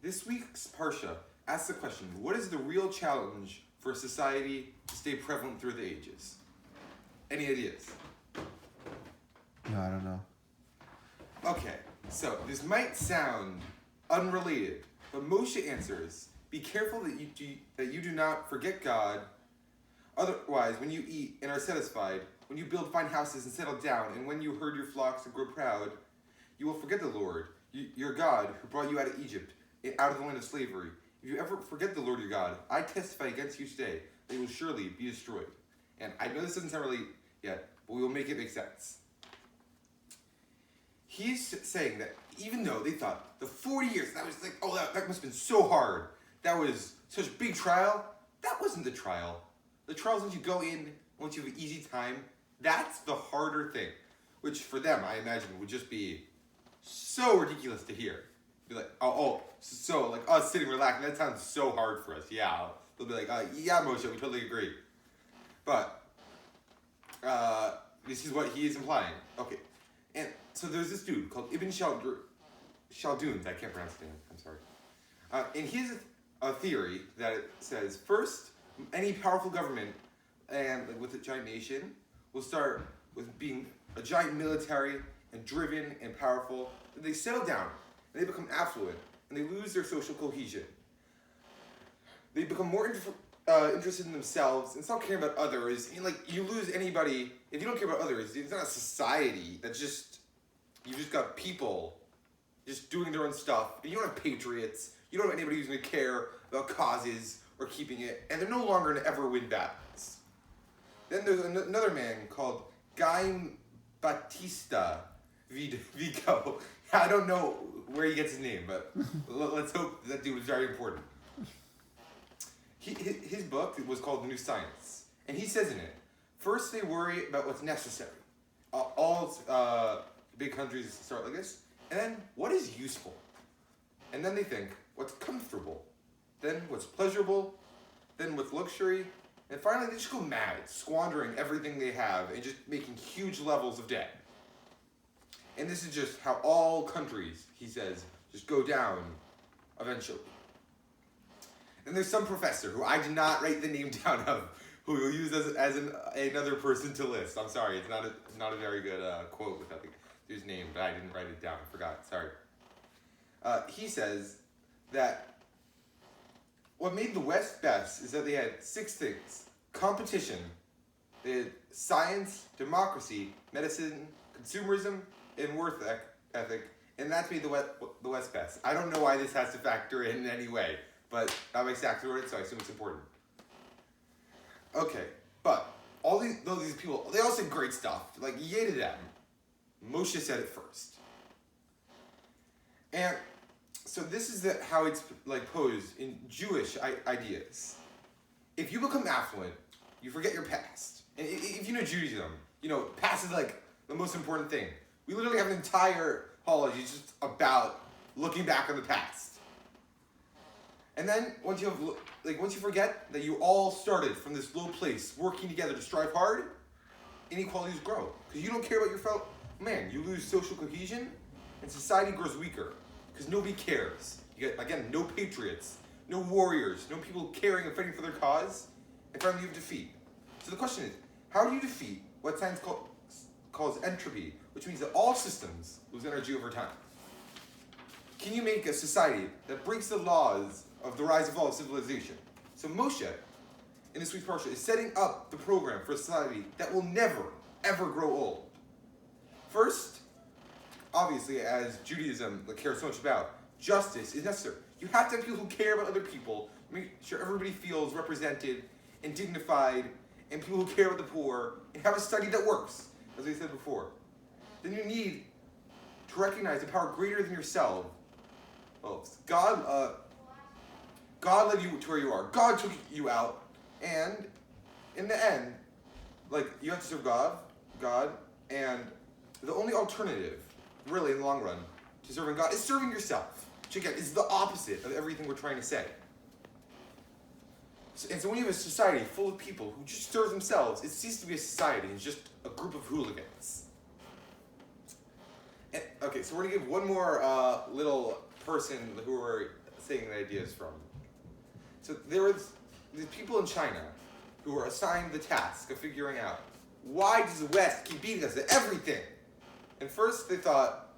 This week's Parsha asks the question, what is the real challenge for society to stay prevalent through the ages? Any ideas? No, I don't know. Okay, so this might sound unrelated, but Moshe answers, be careful that you do not forget God. Otherwise, when you eat and are satisfied, when you build fine houses and settle down, and when you herd your flocks and grow proud, you will forget the Lord, your God, who brought you out of Egypt, out of the land of slavery. If you ever forget the Lord your God, I testify against you today that you will surely be destroyed. And I know this doesn't sound really yet, but we will make it make sense. He's saying that even though they thought the 40 years, that was like, oh, that must have been so hard. That was such a big trial. That wasn't the trial. The trial is once you go in, once you have an easy time, that's the harder thing. Which for them, I imagine, would just be so ridiculous to hear. Be like, so like us sitting relaxing, that sounds so hard for us. Yeah. They'll be like, yeah, Moshe, we totally agree. But this is what he is implying. Okay. And so there's this dude called Ibn Khaldun. I can't pronounce his name. I'm sorry. And he has a theory that it says, first, any powerful government and with a giant nation will start with being a giant military and driven and powerful. Then they settle down and they become affluent and they lose their social cohesion. They become more interested in themselves and stop caring about others. I mean, like, you lose anybody if you don't care about others. It's not a society that's just, you just got people just doing their own stuff. You don't have patriots. You don't have anybody who's going to care about causes or keeping it. And they're no longer going to ever win battles. Then there's another man called Guy Battista Vico. I don't know where he gets his name, but let's hope that dude was very important. His book was called The New Science. And he says in it, first they worry about what's necessary. All big countries start like this. And then what is useful? And then they think what's comfortable. Then what's pleasurable. Then what's luxury. And finally they just go mad, squandering everything they have and just making huge levels of debt. And this is just how all countries, he says, just go down eventually. And there's some professor who I did not write the name down of, who we'll use as another person to list. I'm sorry, it's not a very good quote without his name, but I didn't write it down. I forgot. Sorry. He says that what made the West best is that they had 6 things: competition, they had science, democracy, medicine, consumerism, and work ethic, and that's made the West best. I don't know why this has to factor in any way, but that makes exactly right, so I assume it's important. Okay, but all these people, they all said great stuff. Like, yay to them. Moshe said it first. And so this is how it's like posed in Jewish ideas. If you become affluent, you forget your past. And if you know Judaism, you know, past is like the most important thing. We literally have an entire holiday just about looking back on the past. And then once you forget that you all started from this low place, working together to strive hard, inequalities grow. Because you don't care about your fellow man. You lose social cohesion, and society grows weaker. Because nobody cares. You get, again, no patriots, no warriors, no people caring and fighting for their cause, and finally you have defeat. So the question is, how do you defeat what science calls entropy, which means that all systems lose energy over time? Can you make a society that breaks the laws of the rise and fall of civilization? So Moshe, in this week's Parsha, is setting up the program for a society that will never, ever grow old. First, obviously, as Judaism cares so much about, justice is necessary. You have to have people who care about other people, make sure everybody feels represented and dignified, and people who care about the poor, and have a study that works, as I said before. Then you need to recognize a power greater than yourself. Well, God led you to where you are. God took you out, and in the end, like, you have to serve God, and the only alternative, really, in the long run, to serving God is serving yourself, which again is the opposite of everything we're trying to say. And so when you have a society full of people who just serve themselves, it ceases to be a society. It's just a group of hooligans. And, okay, so we're going to give one more little person who we're saying ideas from. So there was these people in China who were assigned the task of figuring out, why does the West keep beating us at everything? And first they thought,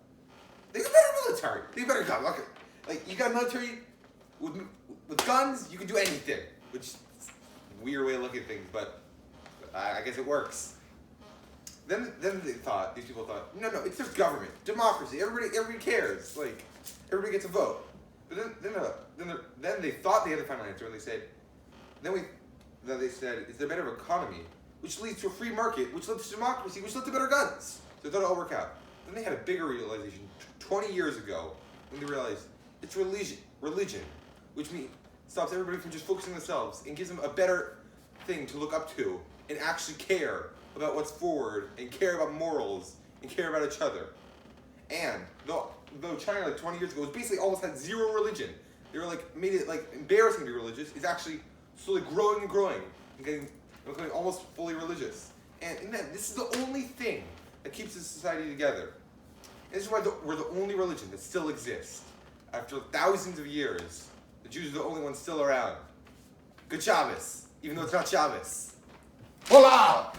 they got better military. They got better guns. Look, like, you got military with guns, you can do anything. Which is a weird way of looking at things, but I guess it works. Then these people thought, no, it's just government, democracy. Everybody cares. Like, everybody gets a vote. But then they thought they had the final answer, and they said, then they said, is there a better economy, which leads to a free market, which leads to democracy, which leads to better guns. So they thought it all work out. Then they had a bigger realization 20 years ago when they realized it's religion, which means stops everybody from just focusing on themselves and gives them a better thing to look up to and actually care about what's forward and care about morals and care about each other. And though China like 20 years ago was basically almost had zero religion, they were like made it like embarrassing to be religious. It's actually slowly growing and becoming almost fully religious. And in that, this is the only thing that keeps this society together. And this is why we're the only religion that still exists. After thousands of years, the Jews are the only ones still around. Good Shabbos, even though it's not Shabbos. Hola!